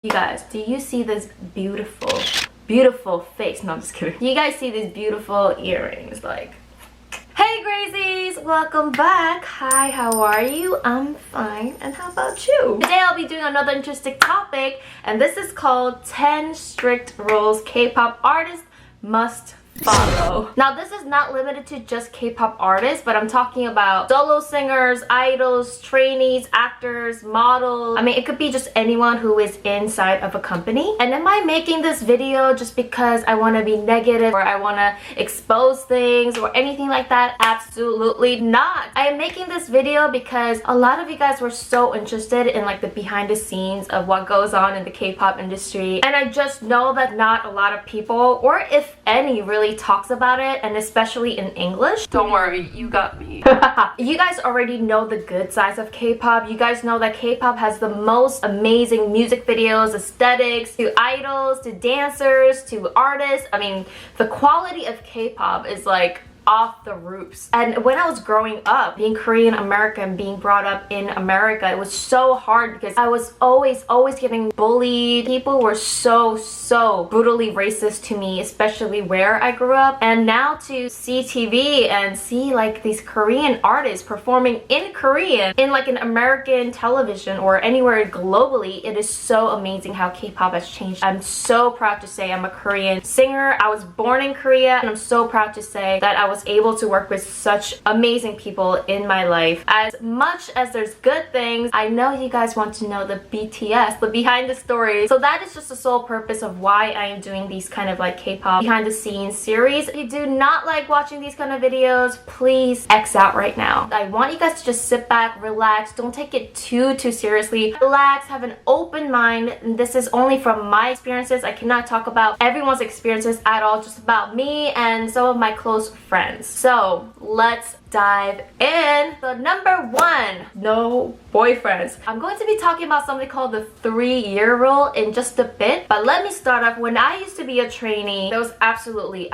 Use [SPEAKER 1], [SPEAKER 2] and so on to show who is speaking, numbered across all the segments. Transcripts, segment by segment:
[SPEAKER 1] You guys, do you see this beautiful face? No, I'm just kidding. Do you guys see these beautiful earrings? Like, hey Grazies! Welcome back. Hi, how are you? I'm fine. And how about you? Today I'll be doing another interesting topic, and this is called 10 strict rules K-pop artists must follow. Now, this is not limited to just K-pop artists, but I'm talking about solo singers, idols, trainees, actors, models. I mean, it could be just anyone who is inside of a company. And am I making this video just because I want to be negative or I want to expose things or anything like that? Absolutely not. I am making this video because a lot of you guys were so interested in like the behind the scenes of what goes on in the K-pop industry, and I just know that not a lot of people, or if any, really talks about it, and especially in English. Don't worry, you got me. You guys already know the good sides of K-pop. You guys know that K-pop has the most amazing music videos, aesthetics, to idols, to dancers, to artists. I mean, the quality of K-pop is like off the roofs. And when I was growing up, being Korean American, being brought up in America, it was so hard because I was always getting bullied. People were so brutally racist to me, especially where I grew up. And now to see TV and see like these Korean artists performing in Korean in like an American television or anywhere globally, it is so amazing how K-pop has changed. I'm so proud to say I'm a Korean singer. I was born in Korea, and I'm so proud to say that I was able to work with such amazing people in my life. As much as there's good things, I know you guys want to know the BTS, the behind the story. So that is just the sole purpose of why I am doing these kind of like K-pop behind the scenes series. If you do not like watching these kind of videos, please X out right now. I want you guys to just sit back, relax, don't take it too seriously. Relax, have an open mind. And this is only from my experiences. I cannot talk about everyone's experiences at all, just about me and some of my close friends. So let's dive in. So number 1, no boyfriends. I'm going to be talking about something called the 3-year rule in just a bit, but let me start off. When I used to be a trainee, there was absolutely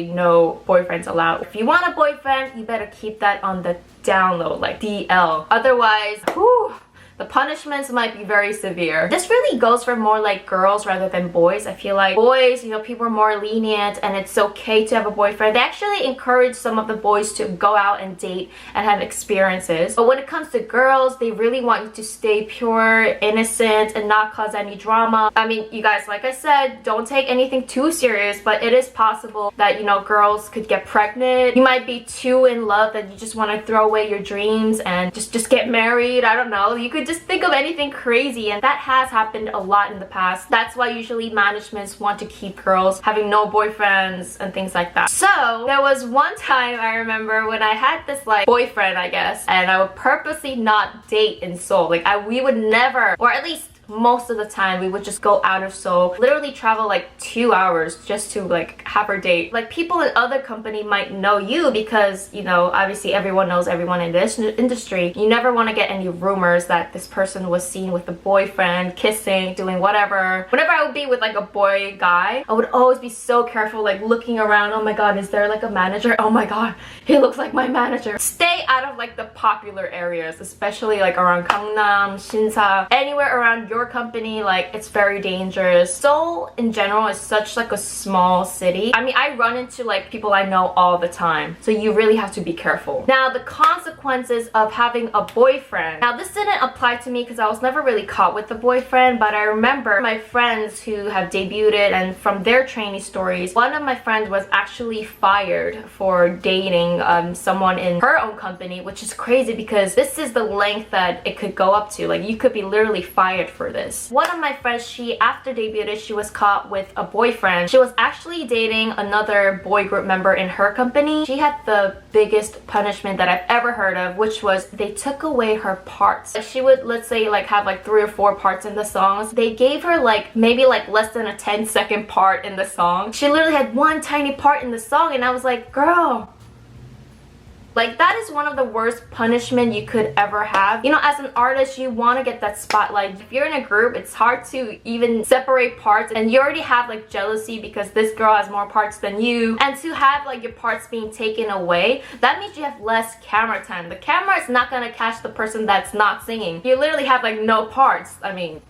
[SPEAKER 1] no boyfriends allowed. If you want a boyfriend, you better keep that on the download, like DL. Otherwise, whew, the punishments might be very severe. This really goes for more like girls rather than boys. I feel like boys, you know, people are more lenient and it's okay to have a boyfriend. They actually encourage some of the boys to go out and date and have experiences. But when it comes to girls, they really want you to stay pure, innocent, and not cause any drama. I mean, you guys, like I said, don't take anything too serious, but it is possible that, you know, girls could get pregnant. You might be too in love that you just want to throw away your dreams and just get married. I don't know. You could just think of anything crazy, and that has happened a lot in the past. That's why usually managements want to keep girls having no boyfriends and things like that. So there was one time I remember when I had this like boyfriend, I guess, and I would purposely not date in Seoul. Like we would never, or at least most of the time, we would just go out of Seoul, literally travel like 2 hours just to like have our date. Like people in other company might know you because, you know, obviously everyone knows everyone in this industry. You never want to get any rumors that this person was seen with a boyfriend, kissing, doing whatever. Whenever I would be with like a boy guy, I would always be so careful, like looking around. Oh my god, is there like a manager? Oh my god, he looks like my manager. Stay out of like the popular areas, especially like around Gangnam, Shinsa, anywhere around your company. Like it's very dangerous. Seoul in general is such like a small city. I mean, I run into like people I know all the time, so you really have to be careful. Now, the consequences of having a boyfriend. Now, this didn't apply to me because I was never really caught with a boyfriend, but I remember my friends who have debuted, and from their trainee stories, one of my friends was actually fired for dating someone in her own company, which is crazy because this is the length that it could go up to. Like you could be literally fired for this. One of my friends, she after debuted, she was caught with a boyfriend. She was actually dating another boy group member in her company. She had the biggest punishment that I've ever heard of, which was they took away her parts. She would, let's say, like have like 3 or 4 parts in the songs. They gave her like maybe like less than a 10-second part in the song. She literally had one tiny part in the song, and I was like, girl, like that is one of the worst punishment you could ever have. You know, as an artist, you want to get that spotlight. If you're in a group, it's hard to even separate parts, and you already have like jealousy because this girl has more parts than you, and to have like your parts being taken away, that means you have less camera time. The camera is not gonna catch the person that's not singing. You literally have like no parts. I mean,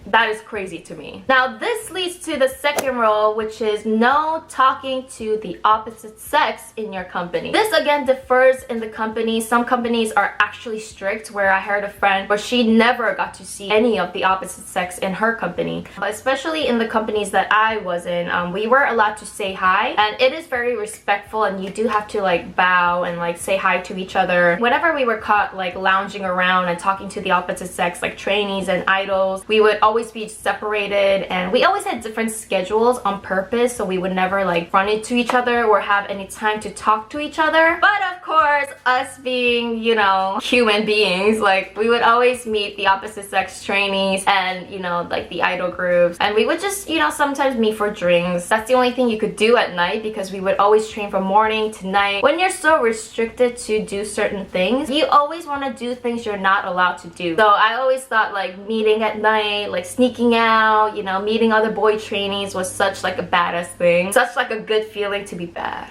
[SPEAKER 1] That is crazy to me. Now this leads to the second rule, which is no talking to the opposite sex in your company. This again differs in the company. Some companies are actually strict, where I heard a friend where she never got to see any of the opposite sex in her company. But especially in the companies that I was in, we were allowed to say hi, and it is very respectful, and you do have to like bow and like say hi to each other. Whenever we were caught like lounging around and talking to the opposite sex, like trainees and idols, we would always be separated, and we always had different schedules on purpose, so we would never like run into each other or have any time to talk to each other. But of course, us being, you know, human beings, like we would always meet the opposite sex trainees and, you know, like the idol groups, and we would just, you know, sometimes meet for drinks. That's the only thing you could do at night, because we would always train from morning to night. When you're so restricted to do certain things, you always want to do things you're not allowed to do. So I always thought like meeting at night, like sneaking out, you know, meeting other boy trainees was such like a badass thing, such like a good feeling to be bad.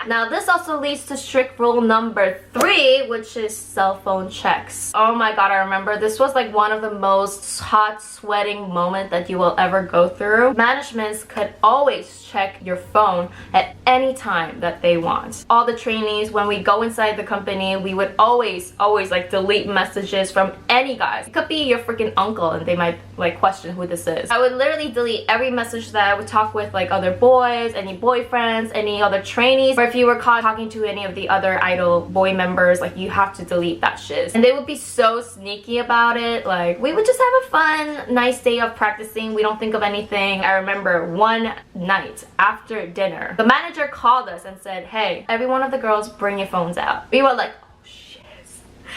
[SPEAKER 1] Now this also leads to strict rule number 3, which is cell phone checks. Oh my god, I remember this was like one of the most hot sweating moments that you will ever go through. Managements could always check your phone at any time that they want. All the trainees, when we go inside the company, we would always like delete messages from any guys. It could be your freaking uncle and they might like question who this is. I would literally delete every message that I would talk with like other boys, any boyfriends, any other trainees, or if you were caught talking to any of the other idol boy members, like you have to delete that shit. And they would be so sneaky about it. Like we would just have a fun, nice day of practicing. We don't think of anything. I remember one night after dinner, the manager called us and said, hey, every one of the girls, bring your phones out. We were like,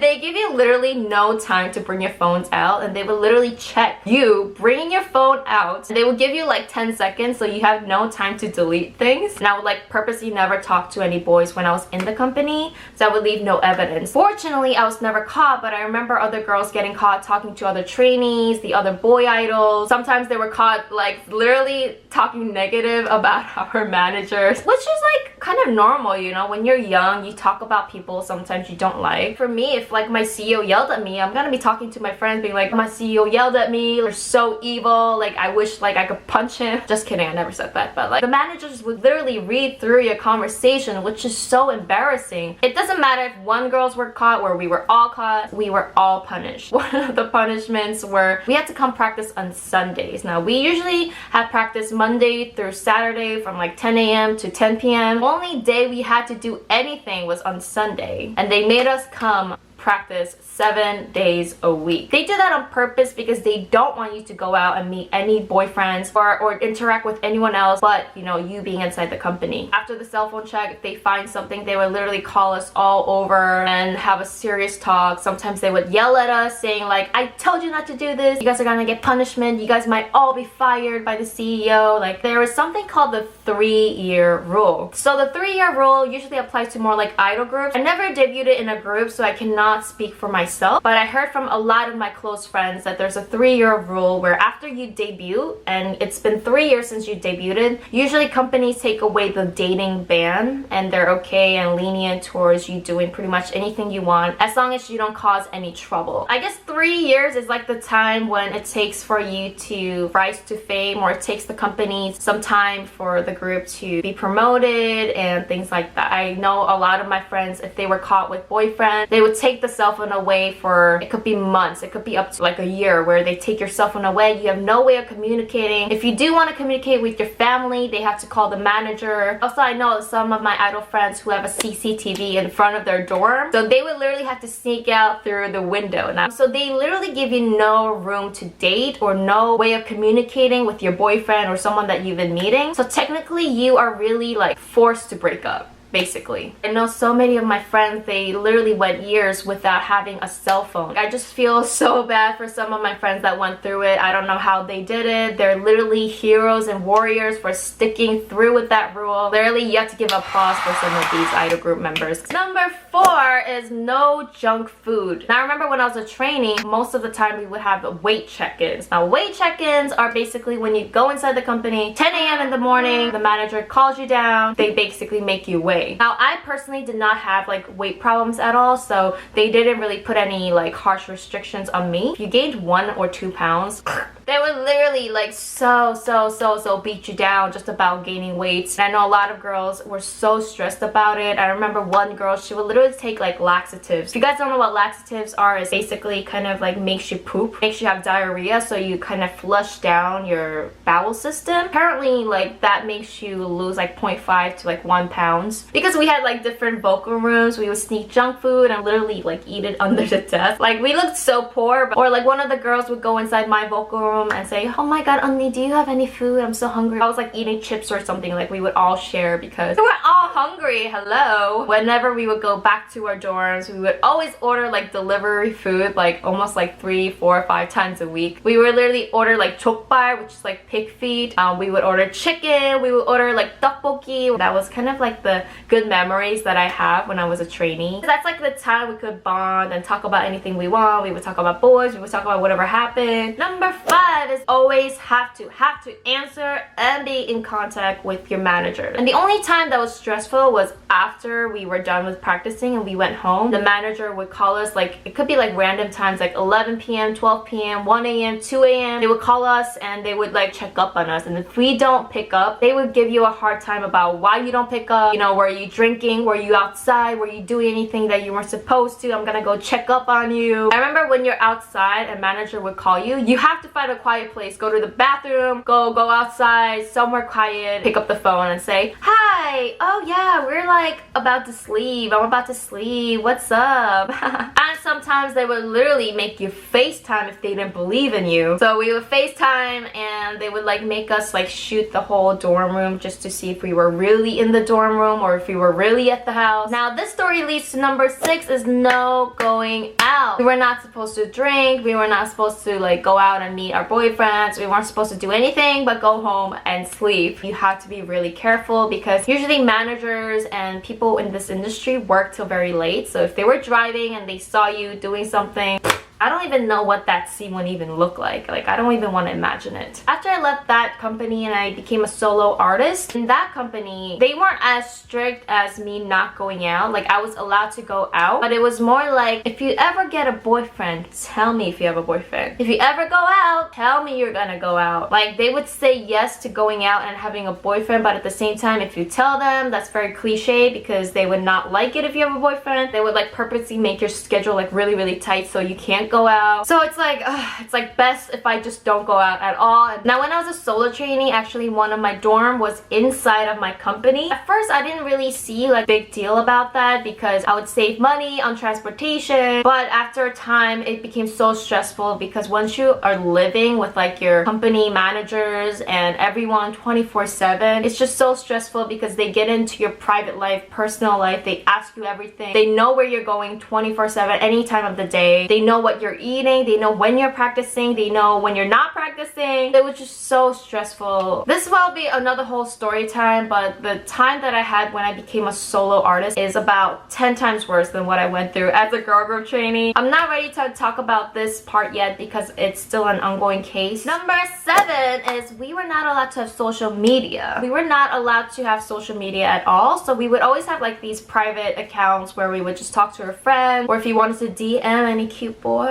[SPEAKER 1] they give you literally no time to bring your phones out, and they would literally check you bringing your phone out. They would give you like 10 seconds, so you have no time to delete things. And I would like purposely never talk to any boys when I was in the company, so I would leave no evidence. Fortunately, I was never caught, but I remember other girls getting caught talking to other trainees, the other boy idols. Sometimes they were caught like literally talking negative about our managers, which is like kind of normal, you know? When you're young, you talk about people sometimes you don't like. For me, if like my CEO yelled at me, I'm gonna be talking to my friends being like, my CEO yelled at me, they're so evil, like I wish like I could punch him. Just kidding, I never said that. But like the managers would literally read through your conversation, which is so embarrassing. It doesn't matter if one girls were caught or we were all caught, we were all punished. One of the punishments were we had to come practice on Sundays. Now we usually had practice Monday through Saturday from like 10 a.m. to 10 p.m. Only day we had to do anything was on Sunday, and they made us come practice 7 days a week. They do that on purpose because they don't want you to go out and meet any boyfriends or interact with anyone else but, you know, you being inside the company. After the cell phone check, if they find something, they would literally call us all over and have a serious talk. Sometimes they would yell at us saying like, I told you not to do this, you guys are gonna get punishment, you guys might all be fired by the CEO. Like there was something called the 3-year rule. So the 3-year rule usually applies to more like idol groups. I never debuted in a group, so I cannot speak for myself, but I heard from a lot of my close friends that there's a 3-year rule where after you debut, and it's been 3 years since you debuted, usually companies take away the dating ban and they're okay and lenient towards you doing pretty much anything you want as long as you don't cause any trouble. I guess 3 years is like the time when it takes for you to rise to fame, or it takes the company some time for the group to be promoted and things like that. I know a lot of my friends, if they were caught with boyfriends, they would take the cell phone away for, it could be months, it could be up to like a year, where they take your cell phone away. You have no way of communicating. If you do want to communicate with your family, they have to call the manager. Also, I know some of my idol friends who have a CCTV in front of their dorm, so they would literally have to sneak out through the window. Now, so they literally give you no room to date or no way of communicating with your boyfriend or someone that you've been meeting. So technically you are really like forced to break up. basically. I know so many of my friends, they literally went years without having a cell phone. I just feel so bad for some of my friends that went through it. I don't know how they did it. They're literally heroes and warriors for sticking through with that rule. Literally, you have to give applause for some of these idol group members. Number 4 is no junk food. Now, I remember when I was a trainee, most of the time we would have weight check-ins. Now, weight check-ins are basically when you go inside the company, 10 a.m. in the morning, the manager calls you down, they basically make you weigh. Now, I personally did not have like weight problems at all, so they didn't really put any like harsh restrictions on me. If you gained 1 or 2 pounds, They would literally like so beat you down just about gaining weight. And I know a lot of girls were so stressed about it. I remember one girl, she would literally take like laxatives. If you guys don't know what laxatives are, it's basically kind of like makes you poop, makes you have diarrhea, so you kind of flush down your bowel system. Apparently like that makes you lose like 0.5 to like 1 pounds. Because we had like different vocal rooms, we would sneak junk food and literally like eat it under the desk. Like we looked so poor. Or like one of the girls would go inside my vocal room and say, oh my god, Onni, do you have any food? I'm so hungry. I was like eating chips or something. Like we would all share because we were all hungry. Hello. Whenever we would go back to our dorms, we would always order like delivery food, like almost like 3, 4, 5 times a week. We would literally order like 족발, which is like pig feet. We would order chicken. We would order like tteokbokki. That was kind of like the good memories that I have when I was a trainee. That's like the time we could bond and talk about anything we want. We would talk about boys. We would talk about whatever happened. Number 5 is always have to answer and be in contact with your manager. And the only time that was stressful was after we were done with practicing and we went home. The manager would call us, like it could be like random times, like 11 p.m, 12 p.m, 1 a.m, 2 a.m. They would call us and they would like check up on us. And if we don't pick up, they would give you a hard time about why you don't pick up. You know, were you drinking? Were you outside? Were you doing anything that you weren't supposed to? I'm gonna go check up on you. I remember when you're outside and manager would call you, you have to find a quiet place. Go to the bathroom, go outside, somewhere quiet, pick up the phone and say, hi, oh yeah, we're like about to sleep. I'm about to sleep. What's up? And sometimes they would literally make you FaceTime if they didn't believe in you. So we would FaceTime and they would like make us like shoot the whole dorm room just to see if we were really in the dorm room or if we were really at the house. Now this story leads to number 6 is no going out. We were not supposed to drink. We were not supposed to like go out and meet our boyfriends. We weren't supposed to do anything but go home and sleep. You have to be really careful because usually managers and people in this industry work till very late. So if they were driving and they saw you doing something, I don't even know what that scene would even look like. Like, I don't even want to imagine it. After I left that company and I became a solo artist, in that company, they weren't as strict as me not going out. Like, I was allowed to go out, but it was more like, if you ever get a boyfriend, tell me if you have a boyfriend. If you ever go out, tell me you're gonna go out. Like, they would say yes to going out and having a boyfriend, but at the same time, if you tell them, that's very cliche because they would not like it if you have a boyfriend. They would like purposely make your schedule like really tight so you can't go out. So it's like best if I just don't go out at all. Now when I was a solo trainee, actually one of my dorm was inside of my company. At first I didn't really see like big deal about that because I would save money on transportation, but after a time it became so stressful because once you are living with like your company managers and everyone 24/7, it's just so stressful because they get into your private life, personal life, they ask you everything. They know where you're going 24/7 any time of the day. They know what you're eating, they know when you're practicing, they know when you're not practicing. It was just so stressful. This will be another whole story time, but the time that I had when I became a solo artist is about 10 times worse than what I went through as a girl group trainee. I'm not ready to talk about this part yet because it's still an ongoing case. Number 7 is we were not allowed to have social media. We were not allowed to have social media at all, so we would always have like these private accounts where we would just talk to our friends, or if you wanted to DM any cute boys.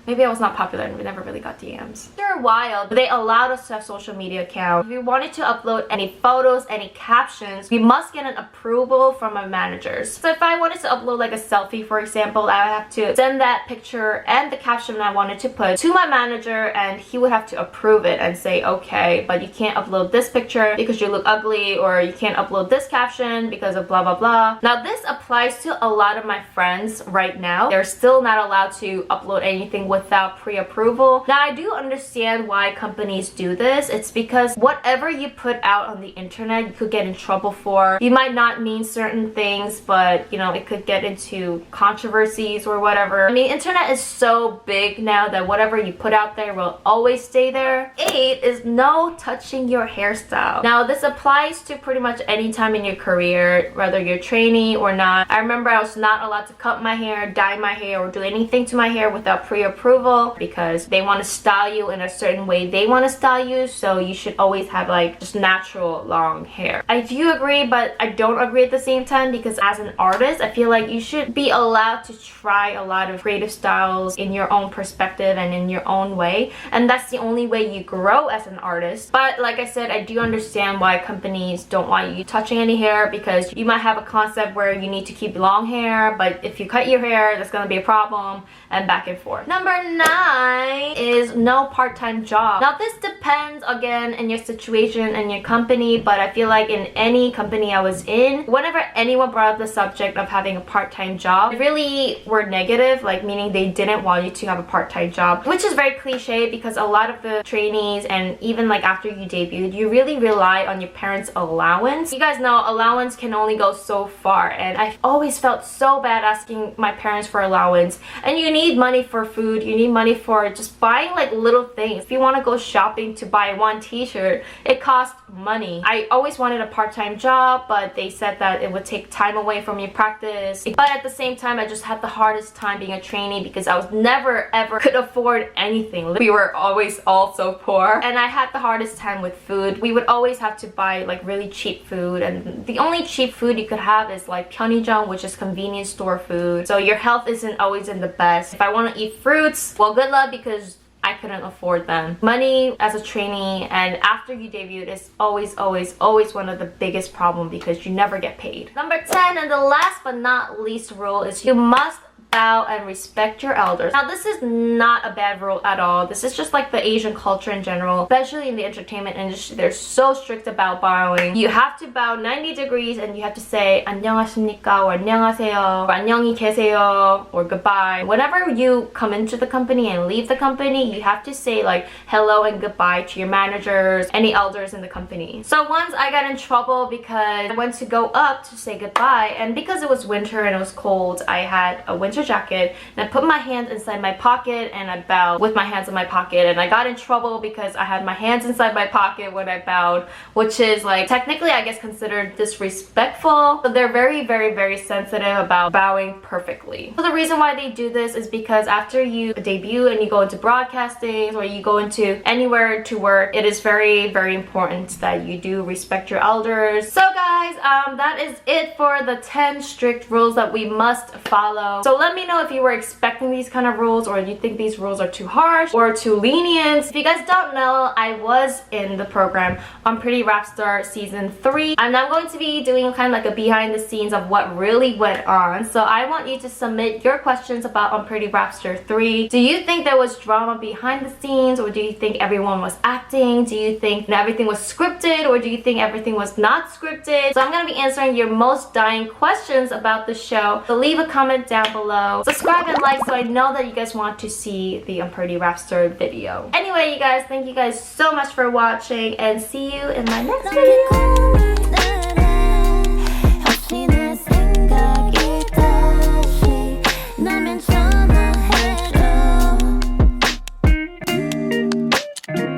[SPEAKER 1] Maybe I was not popular and we never really got DMs. After a while, they allowed us to have social media accounts. If we wanted to upload any photos, any captions, we must get an approval from our managers. So if I wanted to upload like a selfie, for example, I would have to send that picture and the caption I wanted to put to my manager and he would have to approve it and say, okay, but you can't upload this picture because you look ugly, or you can't upload this caption because of blah blah blah. Now this applies to a lot of my friends right now. They're still not allowed to upload anything without pre-approval. Now I do understand why companies do this. It's because whatever you put out on the internet, you could get in trouble for. You might not mean certain things, but you know, it could get into controversies or whatever. I mean, internet is so big now that whatever you put out there will always stay there. 8 is no touching your hairstyle. Now this applies to pretty much any time in your career, whether you're trainee or not. I remember I was not allowed to cut my hair, dye my hair, or do anything to my my hair without pre-approval because they want to style you in a certain way they want to style you, so you should always have like just natural long hair. I do agree, but I don't agree at the same time, because as an artist I feel like you should be allowed to try a lot of creative styles in your own perspective and in your own way, and that's the only way you grow as an artist. But like I said, I do understand why companies don't want you touching any hair, because you might have a concept where you need to keep long hair, but if you cut your hair that's gonna be a problem, and back and forth. Number 9 is no part-time job. Now this depends again in your situation and your company, but I feel like in any company I was in, whenever anyone brought up the subject of having a part-time job, they really were negative, like meaning they didn't want you to have a part-time job, which is very cliche because a lot of the trainees and even like after you debuted, you really rely on your parents' allowance. You guys know allowance can only go so far, and I've always felt so bad asking my parents for allowance. And you need money for food, you need money for just buying like little things. If you want to go shopping to buy one t-shirt, it costs money. I always wanted a part-time job, but they said that it would take time away from your practice. But at the same time, I just had the hardest time being a trainee because I was never ever could afford anything. We were always all so poor, and I had the hardest time with food. We would always have to buy like really cheap food, and the only cheap food you could have is like 편의점, which is convenience store food. So your health isn't always in the best. If I want to eat fruits, well, good luck, because I couldn't afford them. Money as a trainee and after you debut is always one of the biggest problems because you never get paid. Number 10, and the last but not least rule, is you must bow and respect your elders. Now this is not a bad rule at all. This is just like the Asian culture in general, especially in the entertainment industry. They're so strict about bowing. You have to bow 90 degrees and you have to say 안녕하십니까 or 안녕하세요 or 안녕히 계세요 or goodbye. Whenever you come into the company and leave the company, you have to say like hello and goodbye to your managers, any elders in the company. So once I got in trouble because I went to go up to say goodbye, and because it was winter and it was cold, I had a winter jacket and I put my hand inside my pocket and I bowed with my hands in my pocket, and I got in trouble because I had my hands inside my pocket when I bowed, which is like technically I guess considered disrespectful. So they're very sensitive about bowing perfectly. So the reason why they do this is because after you debut and you go into broadcasting or you go into anywhere to work, it is very important that you do respect your elders. So guys, that is it for the 10 strict rules that we must follow. So let me know if you were expecting these kind of rules, or you think these rules are too harsh or too lenient. If you guys don't know, I was in the program on Pretty Rap Star season 3, and I'm going to be doing kind of like a behind the scenes of what really went on. So I want you to submit your questions about on Pretty Rap Star 3. Do you think there was drama behind the scenes, or do you think everyone was acting? Do you think everything was scripted, or do you think everything was not scripted? So I'm going to be answering your most dying questions about the show. So leave a comment down below. Subscribe and like so I know that you guys want to see the Pretty Rap Star video. Anyway, you guys, thank you guys so much for watching, and see you in my next video.